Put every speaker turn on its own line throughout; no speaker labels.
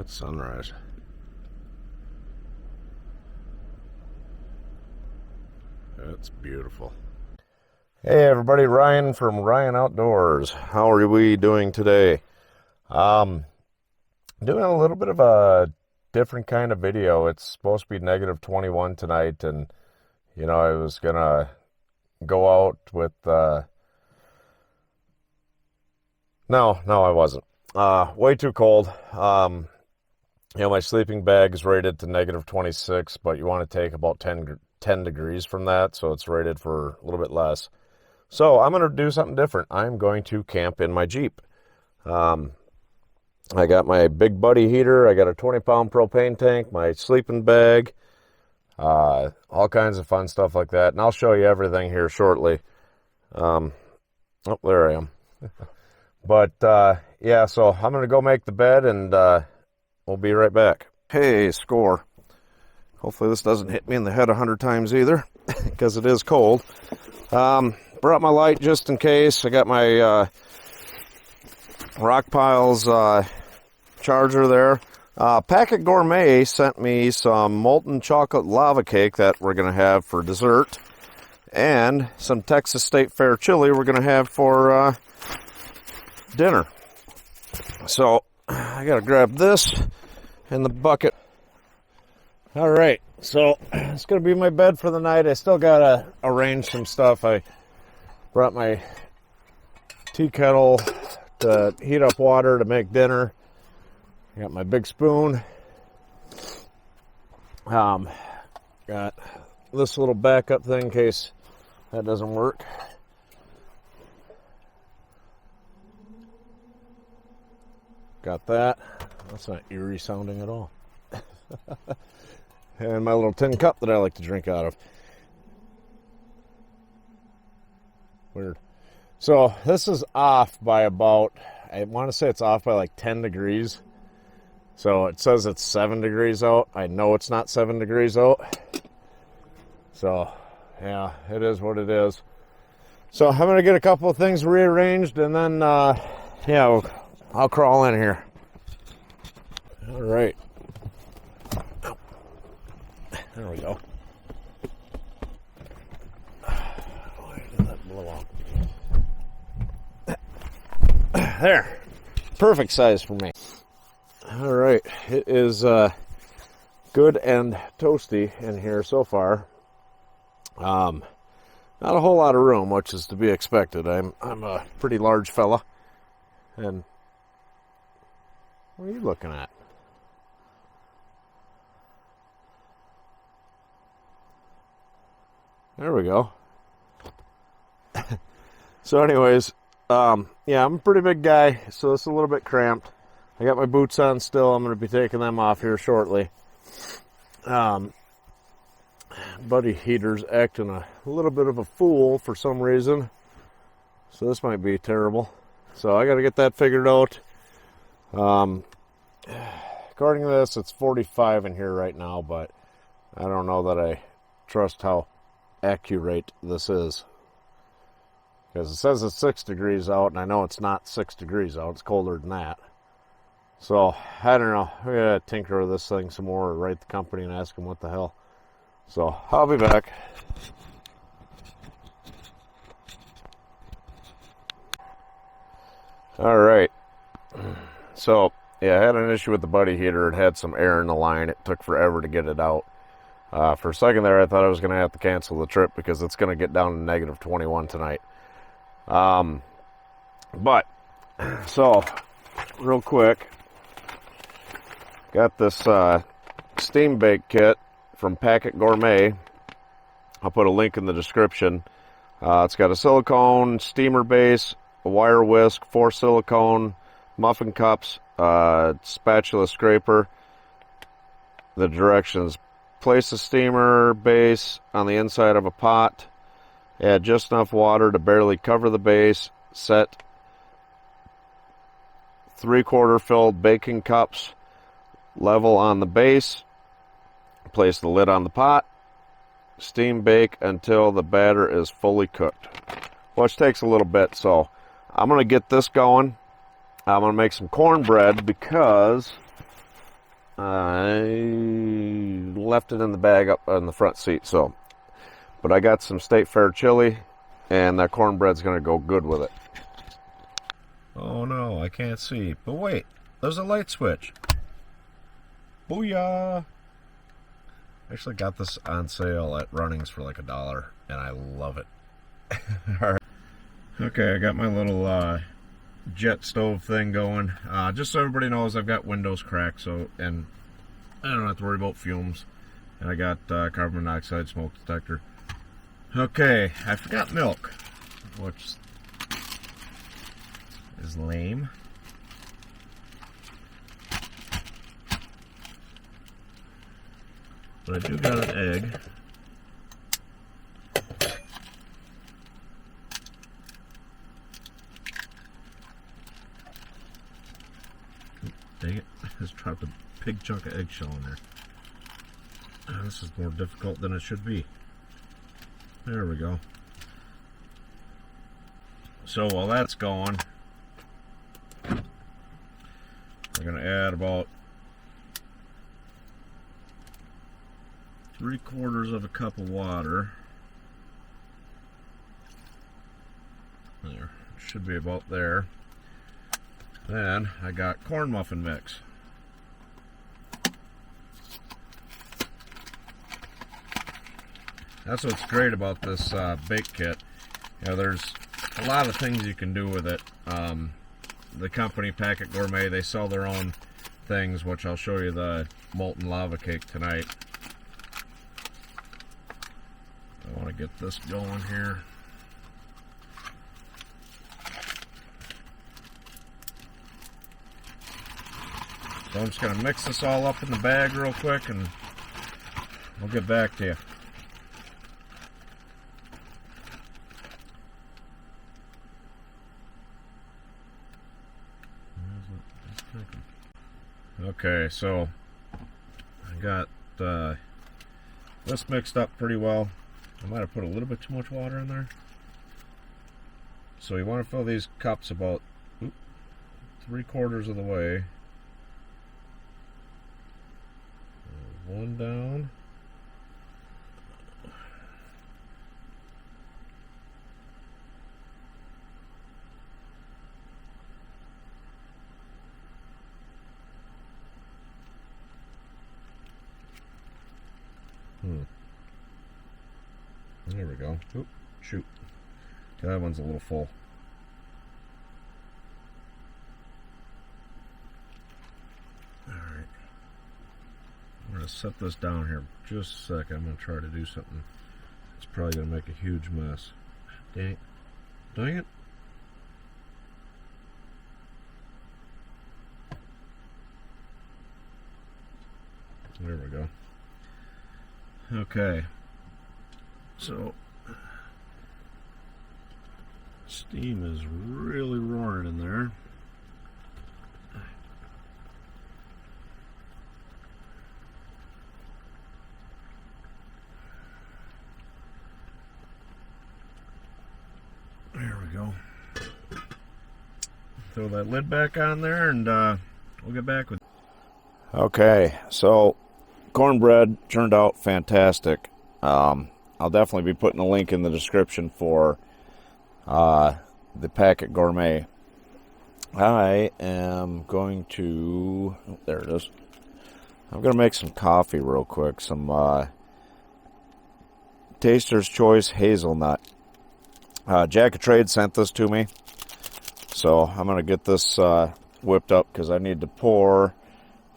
that sunrise. That's beautiful. Hey everybody, Ryan from Ryan Outdoors. How are we doing today? Doing a little bit of a different kind of video. It's supposed to be negative 21 tonight, and you know, I was gonna go out with no, I wasn't. Way too cold. You know, my sleeping bag is rated to negative 26, but you want to take about 10 degrees from that, so it's rated for a little bit less. So I'm going to do something different. I'm going to camp in my Jeep. I got my Big Buddy heater. I got a 20-pound propane tank, my sleeping bag, all kinds of fun stuff like that. And I'll show you everything here shortly. Oh, there I am. But, yeah, so I'm going to go make the bed, and we'll be right back. Hey, score. Hopefully this doesn't hit me in the head 100 times either, because it is cold. Brought my light just in case. I got my Rock Piles charger there. Packit Gourmet sent me some molten chocolate lava cake that we're going to have for dessert, and some Texas State Fair chili we're going to have for dinner. So I got to grab this and the bucket. All right, so it's going to be my bed for the night. I still got to arrange some stuff. I brought my tea kettle to heat up water to make dinner. I got my big spoon. Got this little backup thing in case that doesn't work. Got that. That's not eerie sounding at all. And my little tin cup that I like to drink out of. Weird. So this is off by about, I want to say it's off by like 10 degrees. So it says it's 7 degrees out. I know it's not 7 degrees out. So yeah, it is what it is. So I'm going to get a couple of things rearranged, and then yeah, I'll crawl in here. All right. There we go. Why did that blow off? There. Perfect size for me. All right. It is good and toasty in here so far. Not a whole lot of room, which is to be expected. I'm a pretty large fella. And what are you looking at? There we go. So anyways, yeah, I'm a pretty big guy, so it's a little bit cramped. I got my boots on still. I'm going to be taking them off here shortly. Buddy heater's acting a little bit of a fool for some reason, so this might be terrible. So I got to get that figured out. According to this, it's 45 in here right now, but I don't know that I trust how accurate this is, because it says it's 6 degrees out, and I know it's not 6 degrees out. It's colder than that. So I don't know. I'm gonna tinker with this thing some more, or write the company and ask them what the hell. So I'll be back. All right. So yeah, I had an issue with the buddy heater. It had some air in the line. It took forever to get it out. For a second there, I thought I was going to have to cancel the trip because it's going to get down to negative 21 tonight. But, so, real quick, got this steam bake kit from Packit Gourmet. I'll put a link in the description. It's got a silicone steamer base, a wire whisk, 4 silicone muffin cups, spatula scraper. The directions: place a steamer base on the inside of a pot. Add just enough water to barely cover the base. Set 3/4 filled baking cups level on the base. Place the lid on the pot. Steam bake until the batter is fully cooked, which takes a little bit. So I'm going to get this going. I'm going to make some cornbread because I left it in the bag up on the front seat, so. But I got some State Fair chili, and that cornbread's going to go good with it. Oh no, I can't see. But wait, there's a light switch. Booyah! I actually got this on sale at Runnings for like $1, and I love it. All right. Okay, I got my little jet stove thing going. Just so everybody knows, I've got windows cracked, so and I don't have to worry about fumes. And I got carbon monoxide smoke detector. Okay, I forgot milk, which is lame. But I do got an egg. Dang it, I just dropped a big chunk of eggshell in there. This is more difficult than it should be. There we go. So while that's going, we're going to add about 3/4 of a cup of water. There, should be about there. Then I got corn muffin mix. That's what's great about this bake kit. You know, there's a lot of things you can do with it. The company Packit Gourmet, they sell their own things, which I'll show you the molten lava cake tonight. I want to get this going here. So I'm just going to mix this all up in the bag real quick, and we'll get back to you. Okay, so I got this mixed up pretty well. I might have put a little bit too much water in there. So you want to fill these cups about 3/4 of the way. One down. There we go. Oop, shoot. That one's a little full. Alright. I'm going to set this down here just a second. I'm going to try to do something. It's probably going to make a huge mess. Dang it. There we go. Okay. So, steam is really roaring in there. There we go. Throw that lid back on there, and we'll get back with it. Okay, so cornbread turned out fantastic. I'll definitely be putting a link in the description for the Packit Gourmet. I am going to, oh, there it is. I'm going to make some coffee real quick. Some Taster's Choice Hazelnut. Jack of Trade sent this to me. So I'm going to get this whipped up because I need to pour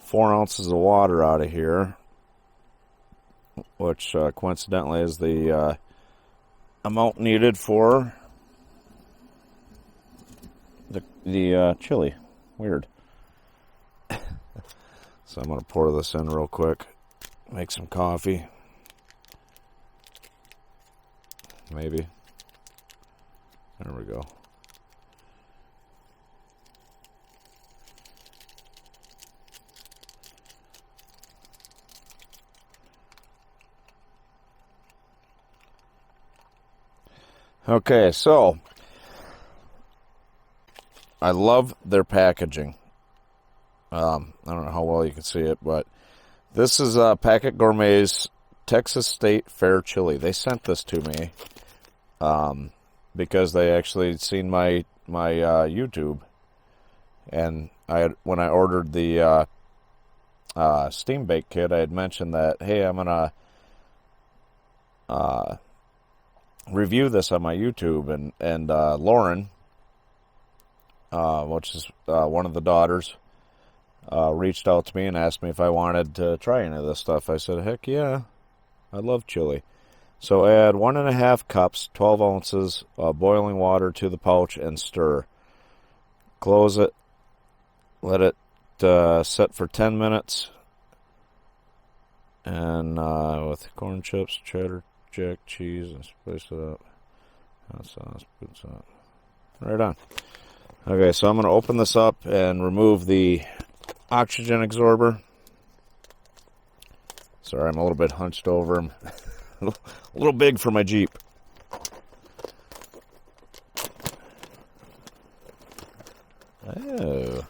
4 ounces of water out of here, which coincidentally is the amount needed for the chili. Weird. So I'm going to pour this in real quick. Make some coffee. Maybe. There we go. Okay, so I love their packaging. I don't know how well you can see it, but this is Packit Gourmet's Texas State Fair chili. They sent this to me because they actually seen my YouTube, and when I ordered the steam bake kit, I had mentioned that, hey, I'm gonna review this on my YouTube, and Lauren, which is one of the daughters, reached out to me and asked me if I wanted to try any of this stuff. I said, heck yeah, I love chili. So add 1.5 cups, 12 ounces of boiling water to the pouch and stir. Close it. Let it set for 10 minutes. And with corn chips, cheddar, jack cheese, and spice it up. Hot sauce, good sauce. Right on. Okay, so I'm going to open this up and remove the oxygen absorber. Sorry, I'm a little bit hunched over. I'm a little big for my Jeep. Oh,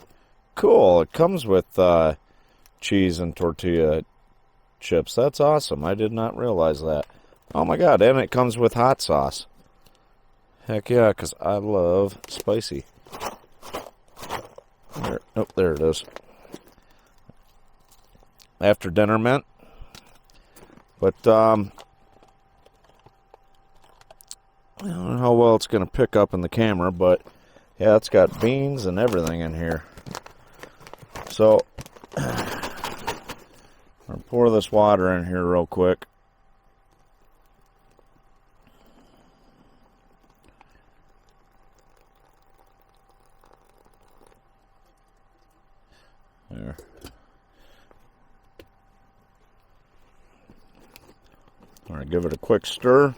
cool. It comes with cheese and tortilla chips. That's awesome. I did not realize that. Oh my god, and it comes with hot sauce. Heck yeah, because I love spicy. There it is. After dinner mint. But, I don't know how well it's going to pick up in the camera, but yeah, it's got beans and everything in here. So, I'll pour this water in here real quick. There. All right, give it a quick stir.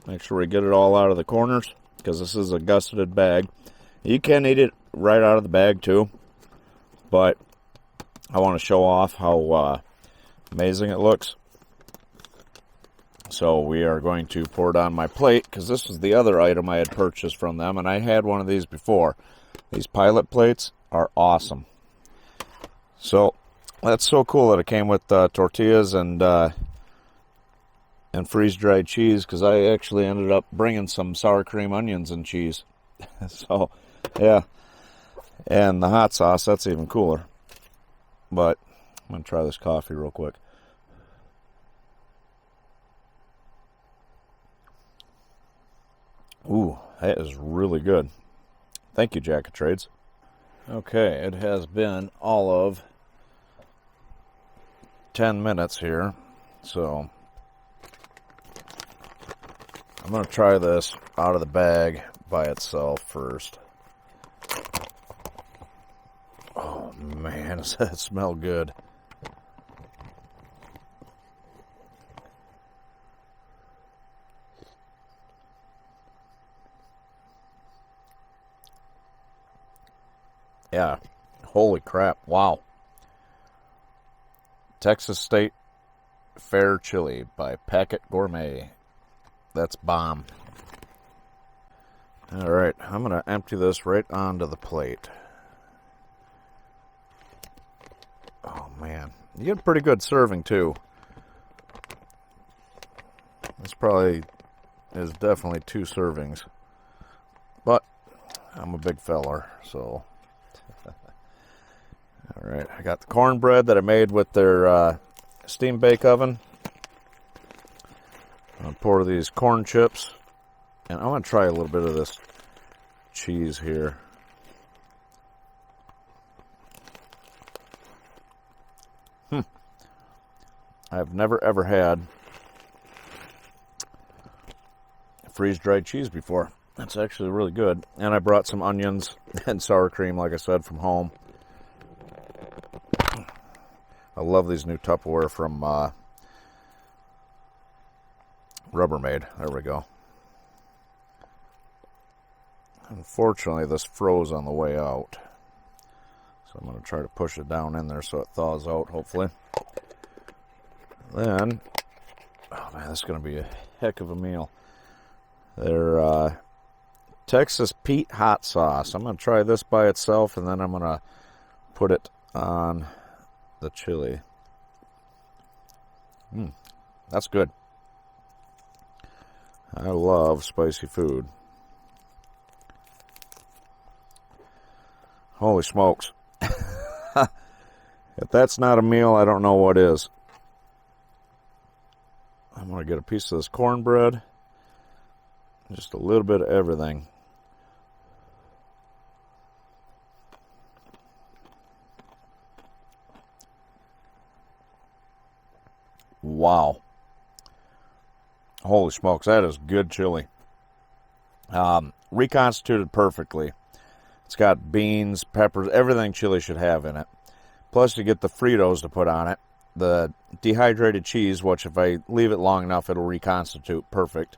Make sure we get it all out of the corners, because this is a gusseted bag. You can eat it right out of the bag too, but I want to show off how amazing it looks. So we are going to pour it on my plate, because this was the other item I had purchased from them, and I had one of these before. These pilot plates are awesome. So that's so cool that it came with tortillas and freeze-dried cheese, because I actually ended up bringing some sour cream, onions, and cheese. So, yeah. And the hot sauce, that's even cooler. But I'm going to try this coffee real quick. Ooh, that is really good. Thank you, Jack of Trades. Okay, it has been all of 10 minutes here, so I'm going to try this out of the bag by itself first. Oh man, does that smell good. Yeah, holy crap, wow. Texas State Fair Chili by Packit Gourmet. That's bomb. Alright, I'm going to empty this right onto the plate. Oh man, you get a pretty good serving too. This probably is definitely 2 servings. But I'm a big feller, so... Alright, I got the cornbread that I made with their steam bake oven. I'll pour these corn chips, and I'm going to try a little bit of this cheese here. I've never ever had freeze-dried cheese before. That's actually really good. And I brought some onions and sour cream, like I said, from home. I love these new Tupperware from Rubbermaid. There we go. Unfortunately, this froze on the way out. So I'm going to try to push it down in there so it thaws out, hopefully. Then, oh man, this is going to be a heck of a meal. Their Texas Pete hot sauce. I'm going to try this by itself, and then I'm going to put it on the chili. That's good. I love spicy food. Holy smokes. If that's not a meal, I don't know what is. I'm going to get a piece of this cornbread. Just a little bit of everything. Wow. Holy smokes, that is good chili. Reconstituted perfectly. It's got beans, peppers, everything chili should have in it. Plus you get the Fritos to put on it. The dehydrated cheese, which if I leave it long enough, it'll reconstitute perfect.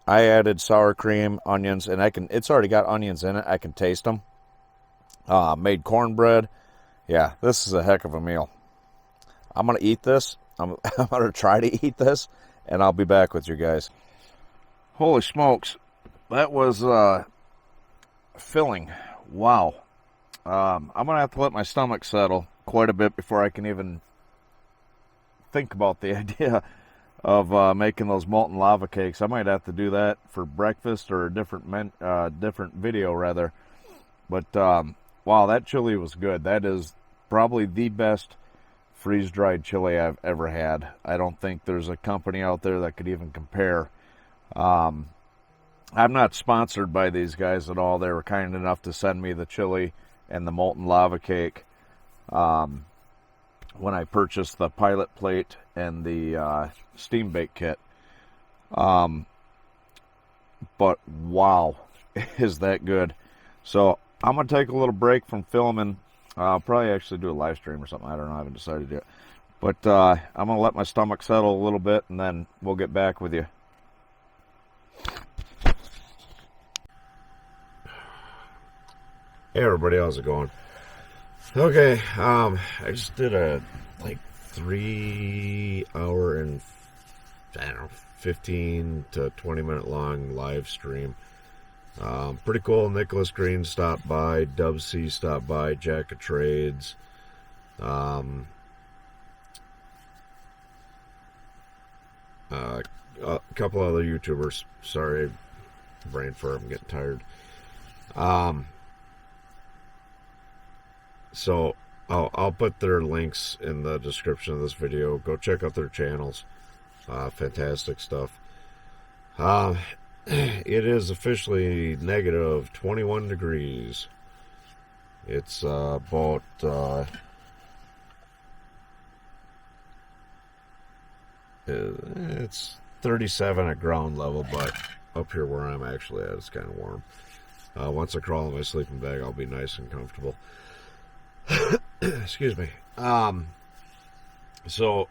I added sour cream, onions, and it's already got onions in it. I can taste them. Made cornbread. Yeah, this is a heck of a meal. I'm going to eat this. I'm going to try to eat this, and I'll be back with you guys. Holy smokes. That was filling. Wow. I'm going to have to let my stomach settle quite a bit before I can even think about the idea of making those molten lava cakes. I might have to do that for breakfast or a different video rather. But wow, that chili was good. That is probably the best freeze-dried chili I've ever had. I don't think there's a company out there that could even compare. I'm not sponsored by these guys at all. They were kind enough to send me the chili and the molten lava cake when I purchased the pilot plate and the steam bake kit. But wow, is that good. So I'm going to take a little break from filming. I'll probably actually do a live stream or something. I don't know. I haven't decided yet. But I'm going to let my stomach settle a little bit, and then we'll get back with you. Hey everybody, how's it going? Okay, I just did a 3 hour and 15 to 20 minute long live stream. Pretty cool. Nicholas Green stopped by, Dub C stopped by, Jack of Trades, a couple other YouTubers. Sorry, brain fart, I'm getting tired. So I'll put their links in the description of this video. Go check out their channels. Fantastic stuff. It is officially negative 21 degrees. It's about it's 37 at ground level, but up here where I'm actually at, it's kind of warm. Once I crawl in my sleeping bag, I'll be nice and comfortable. Excuse me. So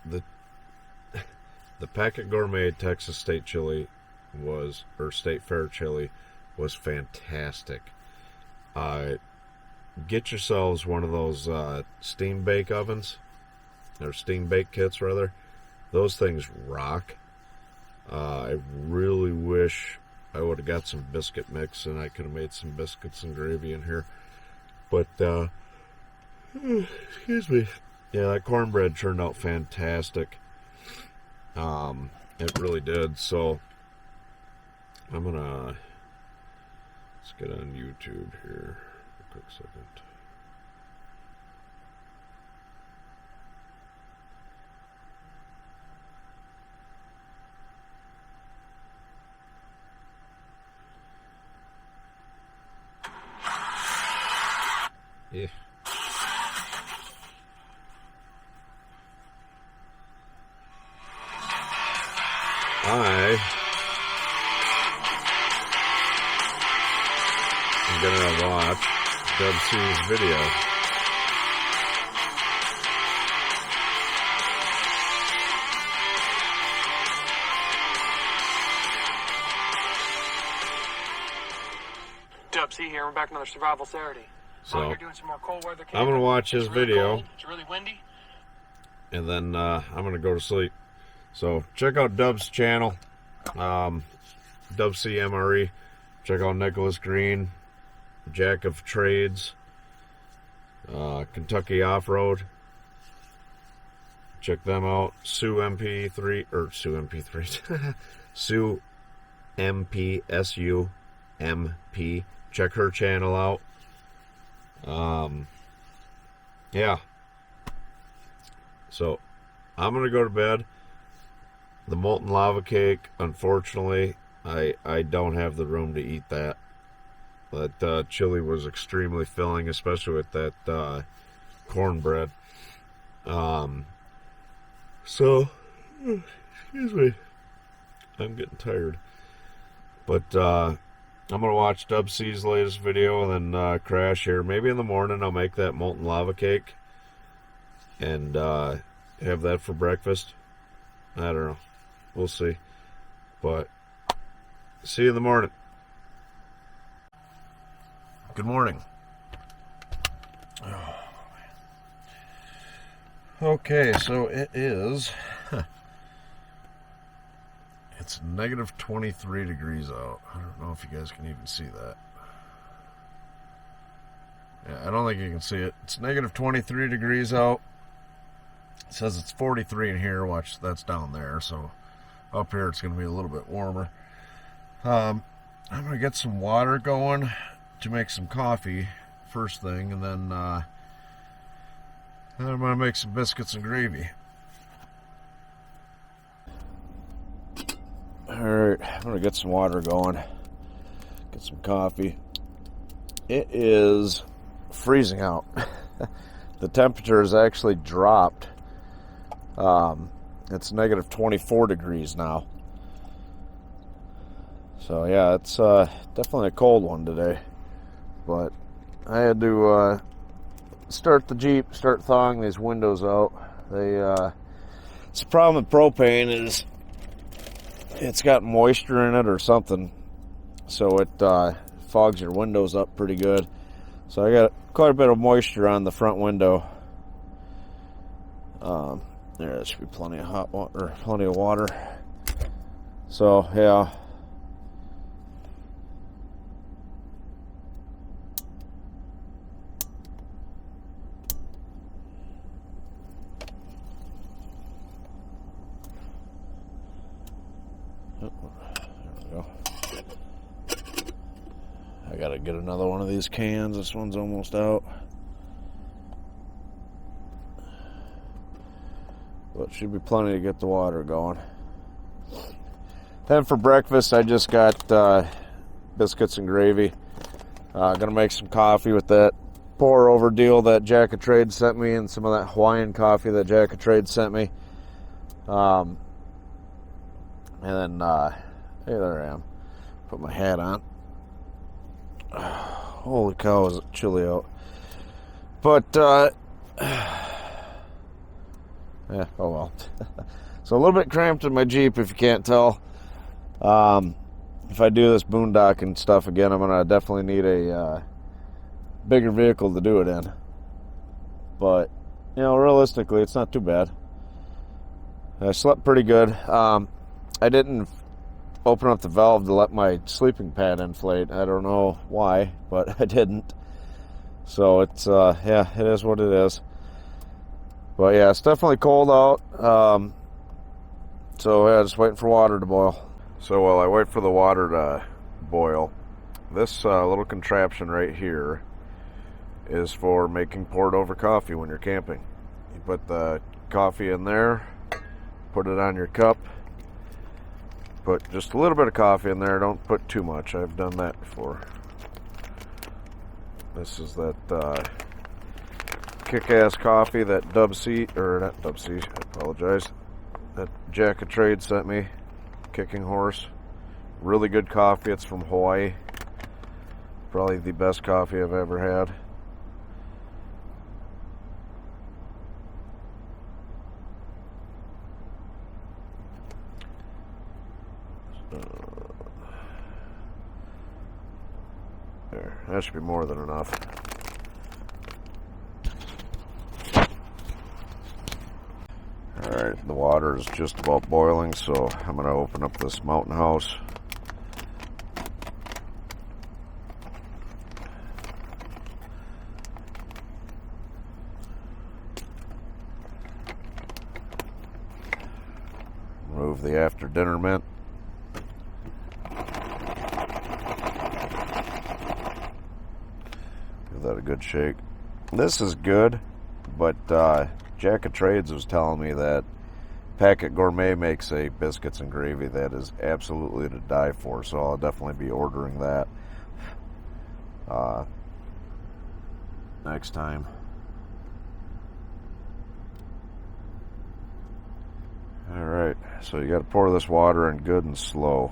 the Packit Gourmet Texas State Chili State Fair Chili was fantastic. Get yourselves one of those steam bake ovens, or steam bake kits rather. Those things rock. I really wish I would have got some biscuit mix and I could have made some biscuits and gravy in here. But, excuse me. Yeah, that cornbread turned out fantastic. It really did. So, I'm gonna, let's get on YouTube here for a quick second. Yeah. I'm gonna watch Dub C's video.
Dub C here. We're back another survival Saturday.
So
you're doing some more cold weather camping.
I'm gonna watch his video.
Cold. It's really windy.
And then I'm gonna go to sleep. So check out Dub's channel, Dub C MRE. Check out Nicholas Green, Jack of Trades. Kentucky Off-Road. Check them out. Sue MP3, or Sue MP3. Sue MP, SUMP. Check her channel out. Yeah. So, I'm going to go to bed. The molten lava cake, unfortunately, I don't have the room to eat that. That chili was extremely filling, especially with that cornbread. So, excuse me. I'm getting tired. But I'm going to watch Dub C's latest video and then crash here. Maybe in the morning I'll make that molten lava cake and have that for breakfast. I don't know. We'll see. But see you in the morning. Good morning. Oh, okay, so it is... It's negative 23 degrees out. I don't know if you guys can even see that. Yeah, I don't think you can see it. It's negative 23 degrees out. It says it's 43 in here. Watch, that's down there. So up here it's going to be a little bit warmer. I'm going to get some water going to make some coffee first thing. And then I'm going to make some biscuits and gravy. Alright, I'm going to get some water going, get some coffee. It is freezing out. The temperature has actually dropped. It's negative 24 degrees now. So yeah, it's definitely a cold one today. But I had to start the Jeep, start thawing these windows out. It's a problem with propane is it's got moisture in it or something, so it fogs your windows up pretty good. So I got quite a bit of moisture on the front window. There should be plenty of hot water, or plenty of water. So yeah. I gotta get another one of these cans. This one's almost out. But should be plenty to get the water going. Then for breakfast, I just got biscuits and gravy. Gonna make some coffee with that pour over deal that Jack of Trade sent me, and some of that Hawaiian coffee that Jack of Trade sent me. And then, hey, there I am. Put my hat on. Holy cow, is it chilly out. But, yeah, oh well. So a little bit cramped in my Jeep, if you can't tell. If I do this boondocking stuff again, I'm going to definitely need a bigger vehicle to do it in. But, you know, realistically, it's not too bad. I slept pretty good. I didn't open up the valve to let my sleeping pad inflate. I don't know why, but I didn't. So it's, yeah, it is what it is. But yeah, it's definitely cold out. So yeah, just waiting for water to boil. So while I wait for the water to boil, this little contraption right here is for making poured over coffee when you're camping. You put the coffee in there, put it on your cup, put just a little bit of coffee in there, don't put too much. I've done that before. This is that kick-ass coffee that Dub C, or not Dub C, I apologize, that Jack of Trade sent me, Kicking Horse. Really good coffee. It's from Hawaii. Probably the best coffee I've ever had. There, that should be more than enough. Alright, the water is just about boiling, so I'm going to open up this Mountain House. of the after dinner mint. Give that a good shake. This is good, but Jack of Trades was telling me that Packit Gourmet makes a biscuits and gravy that is absolutely to die for, so I'll definitely be ordering that next time. Alright, so you got to pour this water in good and slow.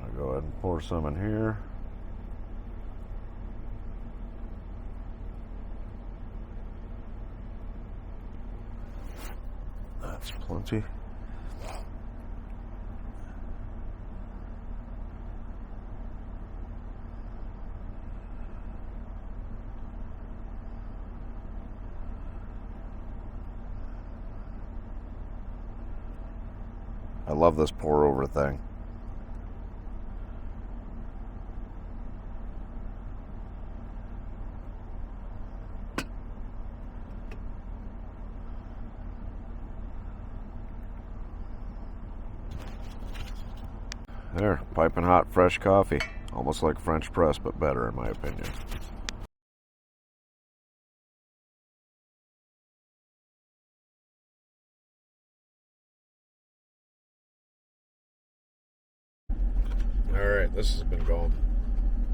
I'll go ahead and pour some in here. That's plenty. I love this pour over thing. There, piping hot fresh coffee. Almost like French press, but better in my opinion. Alright, this has been going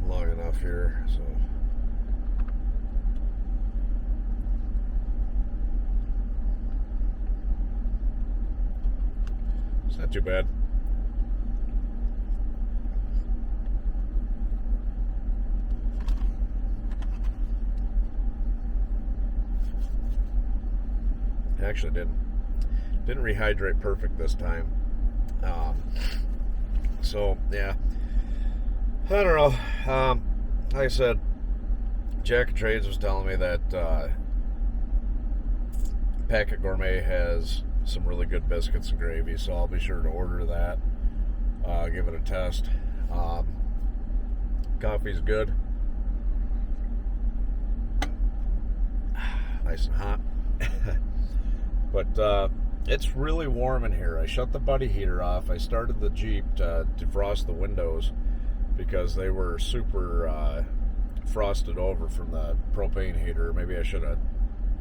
long enough here, so it's not too bad. Actually didn't rehydrate perfect this time. So yeah, I don't know. Like I said, Jack of Trades was telling me that Packit Gourmet has some really good biscuits and gravy, so I'll be sure to order that. Give it a test. Coffee's good, nice and hot. But it's really warm in here. I shut the buddy heater off. I started the Jeep to defrost the windows because they were super frosted over from the propane heater. Maybe I should have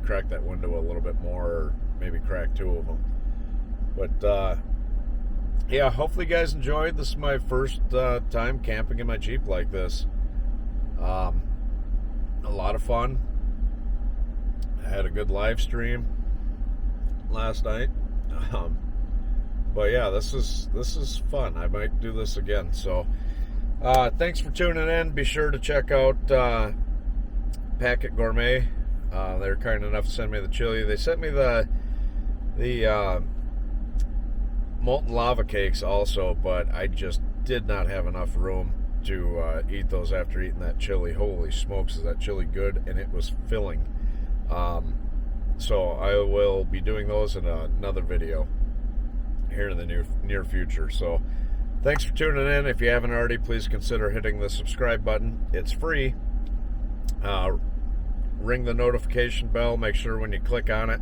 cracked that window a little bit more, or maybe cracked two of them. But yeah, hopefully you guys enjoyed. This is my first time camping in my Jeep like this. A lot of fun. I had a good live stream last night, but yeah, this is fun. I might do this again. So thanks for tuning in. Be sure to check out Packit Gourmet. They're kind enough to send me the chili. They sent me the molten lava cakes also, but I just did not have enough room to eat those after eating that chili. Holy smokes, is that chili good? And it was filling. So I will be doing those in another video here in the near future. So thanks for tuning in. If you haven't already, please consider hitting the subscribe button. It's free. Ring the notification bell. Make sure when you click on it,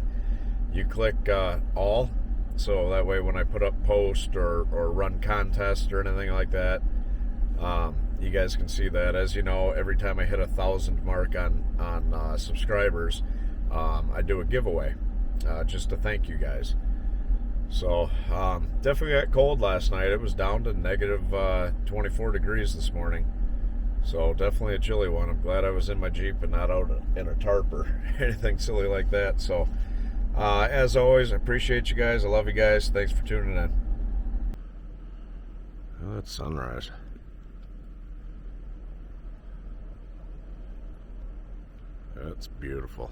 you click all. So that way when I put up posts or run contests or anything like that, you guys can see that. As you know, every time I hit 1,000 mark on subscribers, I do a giveaway just to thank you guys. So definitely got cold last night. It was down to negative 24 degrees this morning. So definitely a chilly one. I'm glad I was in my Jeep and not out in a tarp or anything silly like that. So as always, I appreciate you guys. I love you guys. Thanks for tuning in. Oh, that's sunrise. That's beautiful.